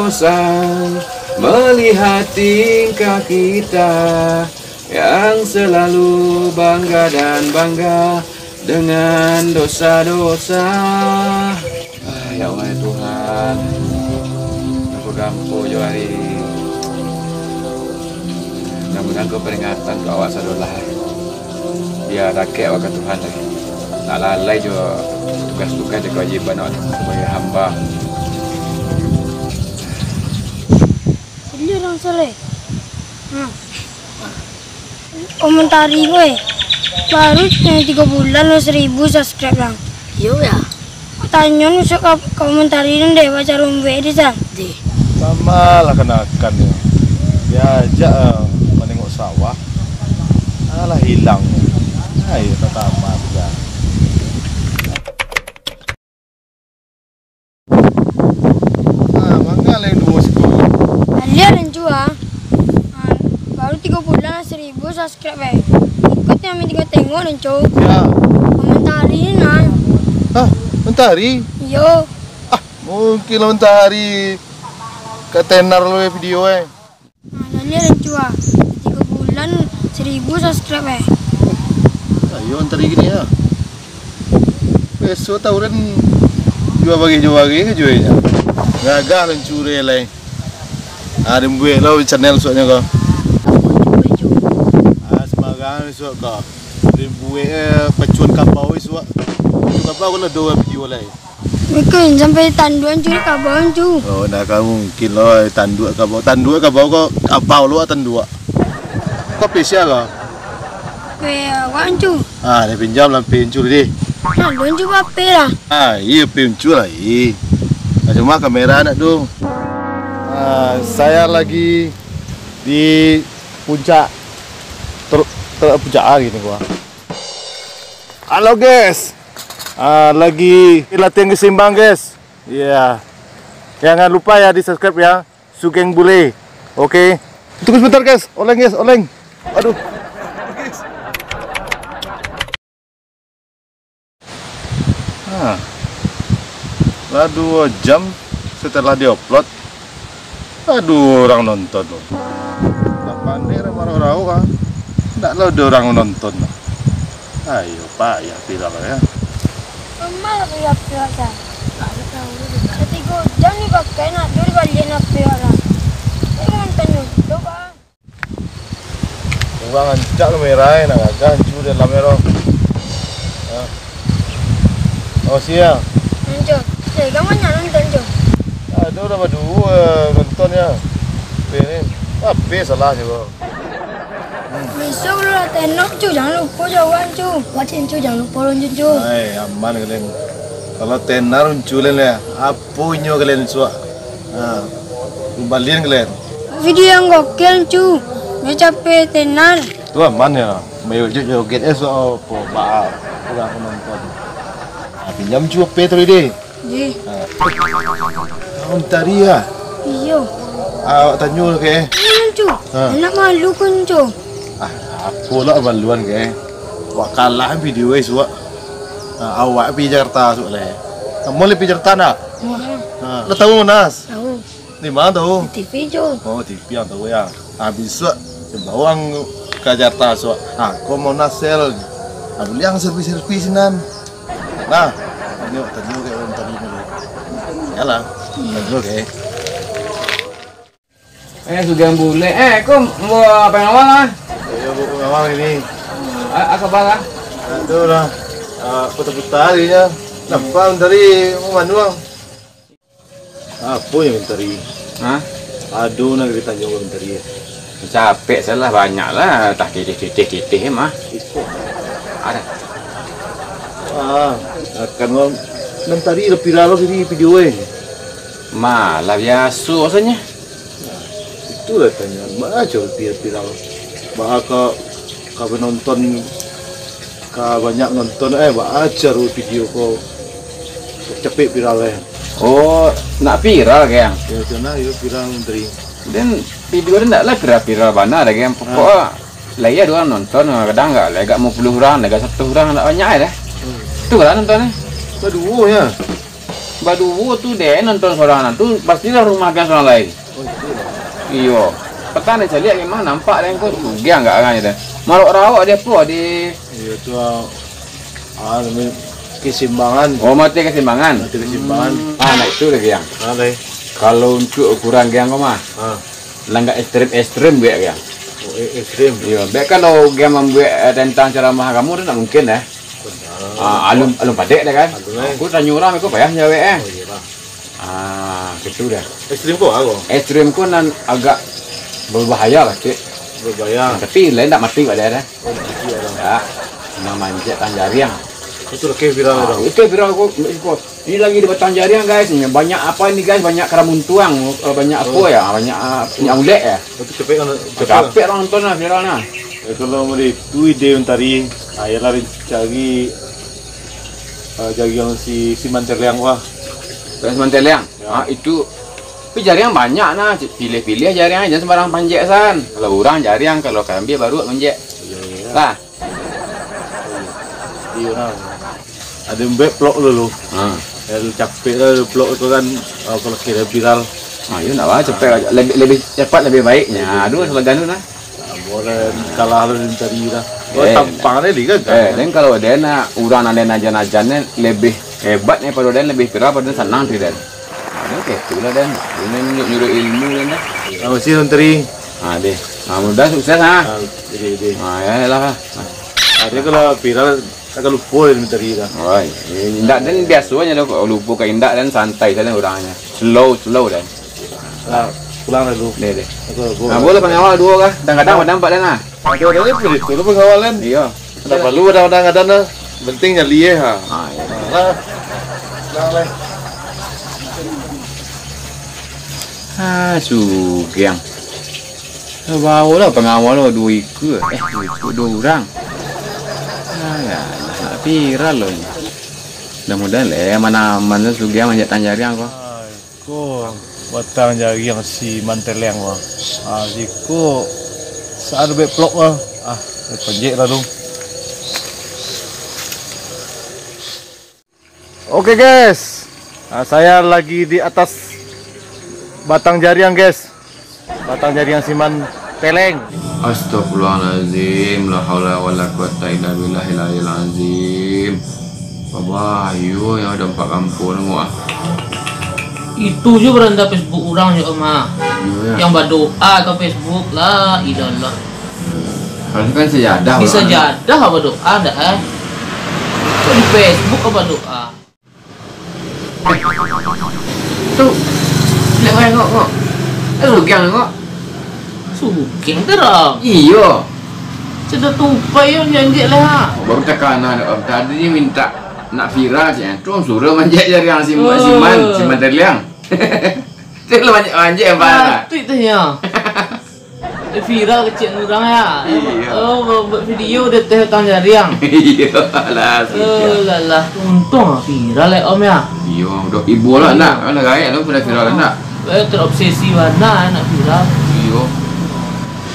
bosan melihat tingkah kita yang selalu bangga dan bangga dengan dosa-dosa. Ya Allah Tuhan, aku gampu jo hari. Mudah-mudahan kau peringatan ke awak sadolah. Biar rakyat awak Tuhan lagi. Tak lalai jo tugas-tugas dan kewajiban awak sebagai hamba. Ini orang soleh. Komentari gue. Baru 3 bulan lo 1000 subscribe lang. Yo ya. Tanya nusuk komentarin deh baca rumbe di sana. Di. Sama lah kenakan ya. Diajak menengok sawah. Alah hilang. Ayo pertama juga. Mangga yang dua sekolah. Kalian dan jua. Baru 3 bulan 1000 subscribe eh. Ikut yang tengok dan cow. Ya. Komentarin lah. Mentari? Yo. Mungkin lah mentari. Ketenar lo video Kalian dan jua. 3 bulan 1000 subscribe eh. Ayo mentari gini ya. Besok tahu kan jual bagi ke jualnya. Gagah lencuri lah. Ada buat lo channel soalnya kau. Sebagai soal kau. Buat pecuan kapau soal. Kapau kalau 2 video lah. Mungkin sampai tanduan curi kabau cu. Oh, nak kamu mungkin lo tanduk kabau kau kapau lo tanduk. Kau pesia kau? Wan cu. Dia pinjam lah pinjul deh. Tanduan cu apa lah? Iya pinjul lah. Cuma kamera nak dong. Saya lagi di puncak puncak A gitu gua. Halo guys. Lagi latihan keseimbangan guys. Iya. Jangan lupa ya di subscribe ya. Sugeng Bule. Oke. Tunggu sebentar guys. Oleng guys, oleng. Aduh. Lah 2 jam setelah diupload. Aduh, orang nonton loh. Tak pandai marah-marah kan. Tak lah ada orang nonton. Ayo Pak, ya viral ya. Emang viral kan? Ketika jam ni pakai nak dulu balik nak viral. Saya nonton dulu kan. Orang ancak lo merah, nak agak hancur dalam merah. Oh siap. Hancur. Kamu nak nonton jo? Ada orang berdua nontonnya. Ini apa salahnya kok? Besok lu tengok cu, jangan lupa jawaban cu. Wajib cu, jangan lupa lonjong cu. Aman kalian. Kalau tenar unculin ya, apa inyo kalian suak? Kembalian kalian. Video yang gokil cu. Dia capek tenar. Tu aman ya. Mayu joget so apa ba orang nonton. Pinjam cu Petro deh. Ji. Kamu tadi ya? Iyo. Awak tanya ke? Cu. Nak malu kan cu. Apa lah maluan ke? Wak kalah video suak. Awak pergi Jakarta soalnya. Kamu pergi Jakarta nak? Lo tahu Nas? Tahu. Di mana tahu? TV cu. Oh TV yang tahu ya. Habis suak bawang ke Jakarta suak. Kau mau nasel? Beli yang servis nan. Nah, ini tadi ke orang tadi ni. Yalah. Tadi ke. Sugeng Bule. Kau mau apa yang awal lah? Ya bu awal ini. Apa lah? Aduh lah. Putar-putar dia. Nampak dari mana? Apa yang menteri? Aduh nak kita jauh menteri. Capek salah banyak lah. Tak titih mah. Ada. Akan menteri lebih lalu di video Malah biasa rasanya. Itulah tanya. Baca lebih lalu. Bahkan kau nonton, kau banyak nonton baca video kau cepet viral Oh, nak viral kayang? Ya karena itu viral menteri. Dan video dia nak lah viral mana ada yang pokok lah ya 2 orang nonton kadang enggak lah agak 50 orang agak 1 orang tak banyak dah. Tu lah nontonnya. Berdua ya. Baduwo tuh deh nonton seorang tuh pastilah rumah kan seorang lain. Oh itu lah. Iyo. Petani saya lihat gimana nampak deh kok dia enggak kan itu. Malok rawak dia po di. Iya tuh namanya keseimbangan. Oh mati keseimbangan. Mati keseimbangan. Nah itu deh yang. Ada. Kalau untuk ukuran yang kok mah. Langga ekstrim gue yang. Oh ekstrim. Iya. Baik kalau dia membuat tentang ceramah kamu itu tak mungkin ya. Alum padek deh kan. Aku tanya orang aku payah nyawe Oh iya lah. Gitu dah. Ekstrim kok aku. Ekstrim ku nan agak berbahaya lah cik. Berbahaya. Tapi lain tak mati pada ada. Oh iya lah. Ya, cuma manjat Tanjariang. Itu lagi viral dong. Itu viral kok. Ini lagi di Tanjariang guys. Banyak apa ini guys? Banyak keramuntuang, banyak apa ya? Banyak ulek ya. Itu capek kan? Capek orang nonton lah viralnya. Kalau mau itu ide tadi, saya lari cari yang si Manterliang wah. Terus Manterliang. Ya. Itu tapi jaring banyak nah, pilih-pilih jaring aja sembarang panjek san. Kalau orang jaring, kalau kambing baru manjek. Iya. Lah. Iya nah. Ada mbak plok dulu. Lu capek lah plok itu kan kalau kira viral. Iya nak apa cepet lebih cepat lebih baiknya. Aduh slogan tu nah. Boleh kalah lu tadi lah. Oh tampangnya liga kan. Dan kalau dia nak orang ada najan-najannya lebih hebat nih pada dia lebih viral pada senang tidak. Oke, itulah dan ini nyuruh ilmu dan dah. Apa sih menteri? Deh. Mudah sukses ha. Ide. Ya lah. Ada kalau viral agak lupa dari menteri lah. Oh, indak dan biasanya kalau lupa ke indak dan santai saja orangnya. Slow dan. Pulang dulu. Deh. Aku Boleh pengawal dua kah? Kadang-kadang nampak dan ada itu lu pengawalan. Iya. Ada perlu ada kadang pentingnya liye ha. Iya. Sugiang. Bawa lah pengawal lo dua ikut. Dua orang. Ya, viral loh ini. Mudah-mudahan mana Sugiang manjat Tanjariang kok. Ko batang jari yang si Manterliang wah. Jiko saat beplok wah. Penjek lah dong. Oke guys, saya lagi di atas batang jariang guys. Batang jariang Siman Teleng. Astagfirullahaladzim, la haula wala quwata illa billahil azim. Baba, ayo yang ada 4 kampung nengok Itu juga beranda Facebook orang juga mah. Ya. Yang berdoa ke Facebook lah, ilallah. Kalau kan sejadah. Bisa jadah apa doa dah Kok di Facebook apa doa? Tuh. Lihat kau tengok. Sugiang tengok. Sugeng terang. Iya. Sudah tupai yang janji lah. Baru tekanan tadi dia minta nak viral sih. Tuh suruh manjat jaring Siman Terliang. Itu lo manjat apa? Itu ya. Viral kecil orang ya. Iya. Buat video dia teh Tanjariang. Iya lah. Lah. Untung viral ya om ya. Iya, udah ibu lah nak. Kan gaya lo sudah viral nak. Terobsesi warna nak viral. Iya.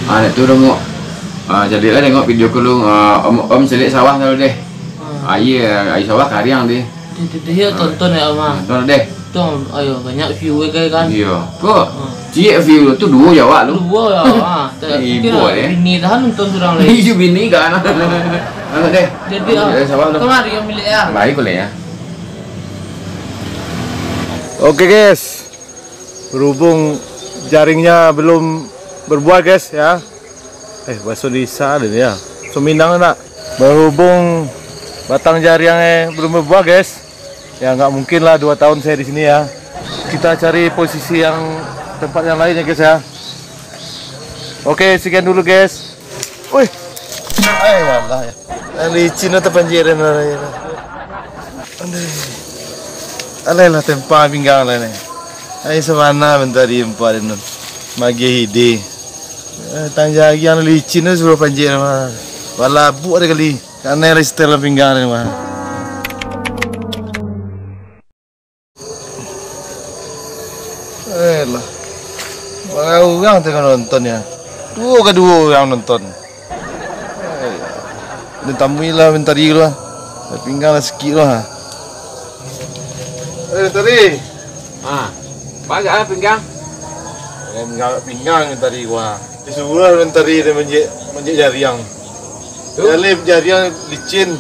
Nak tu tengok. Jadi lah tengok video ku lu om selit sawah tu deh. Air sawah kariang deh. Dia tonton ya om. Tonton deh. Tuh, ayo banyak view kan. Iya. Kok cik view tu dua jawab lu. Dua ya. Ibu deh. Bini dah nonton orang lain. Iya bini kan. Anak deh. Jadi sawah lu. kemari yang milik ya. Baik boleh ya. Oke guys, berhubung jaringnya belum berbuah guys ya. Bakso Disa ada ya. Suminang nak. Berhubung batang jaringnya belum berbuah guys. Ya nggak mungkin lah 2 tahun saya di sini ya. Kita cari posisi yang tempat yang lain ya guys ya. Oke, sekian dulu guys. Wih. Walah ya. Licin atau panjiran ya. Alay lah tempat pinggang lah ni. Ay semana bentar di empat ini. Magi hidi. Tanjagi yang licin tu suruh panjir mah. Walabu ada kali. Karena setelah pinggang ni mah. Lah. Orang tengah nonton ya. Kedua yang nonton. Dan tamu lah bentar lah. Pinggang lah sikit lah. Tadi. Pakai pinggang. Pinggang tadi gua. Disuruh tadi dia menjek jariang. Jali jariang licin.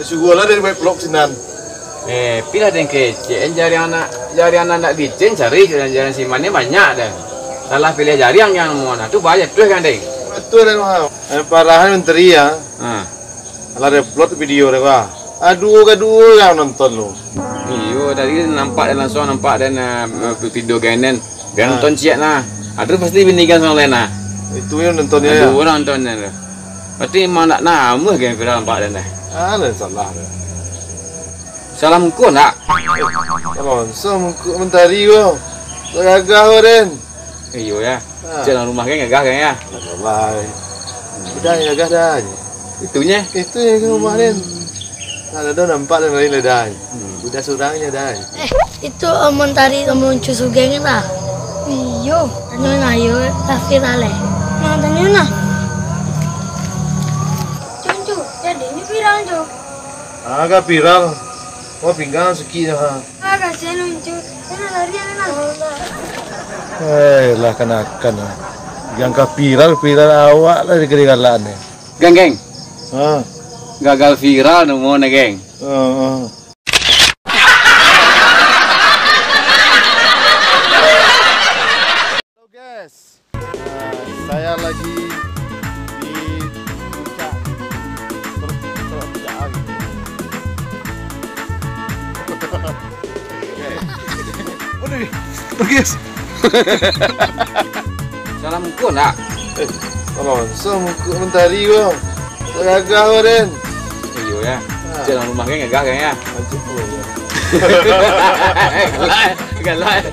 Disuruh lah dari blok sinan. Pilih yang kecil, jari anak nak licin cari jalan simannya banyak dah. Salah pilih jari yang mana tu banyak tuh kan deh. Betul kan wah. Parahan menteri ya. Kalau ada upload video deh wah. Aduh yang nonton lu. Iyo tadi nampak dan langsung nampak dan video gainen. Gan nonton ciak nah. Aduh pasti binikan sama Lena. Itu yang nontonnya ya. Aduh nontonnya dah. Pasti emang nak nama kan viral nampak dan dah. Ada salah dah. Salam ku nak. Kalau mentari gua. Gagah den. Iyo ya. Jalan rumah kan gagah kan ya. Bye. Udah gagah dah. Itunya. Itu yang ke rumah den. Ada nampak dan lain dah. Udah surangnya dah. Itu mentari temen cucu geng lah. Iyo. Tanya nah yo tapi tale. Nah tanya nah. Cucu, jadi ini viral cu. Agak viral. Wah pinggang sekian ha. Kasihan lucu. Kena lari anak. Lah kanakan. Yang ke viral awak lah di ketinggalan ni. Geng. Ha. Gagal viral nemu nih geng. Halo guys, saya lagi di puncak terpuncak. Waduh, guys. Salam ku nak. Kalau mentari gua, gagah den. Iyo ya. Jalan rumah kan gagah kan ya. Anjir ya. Galak.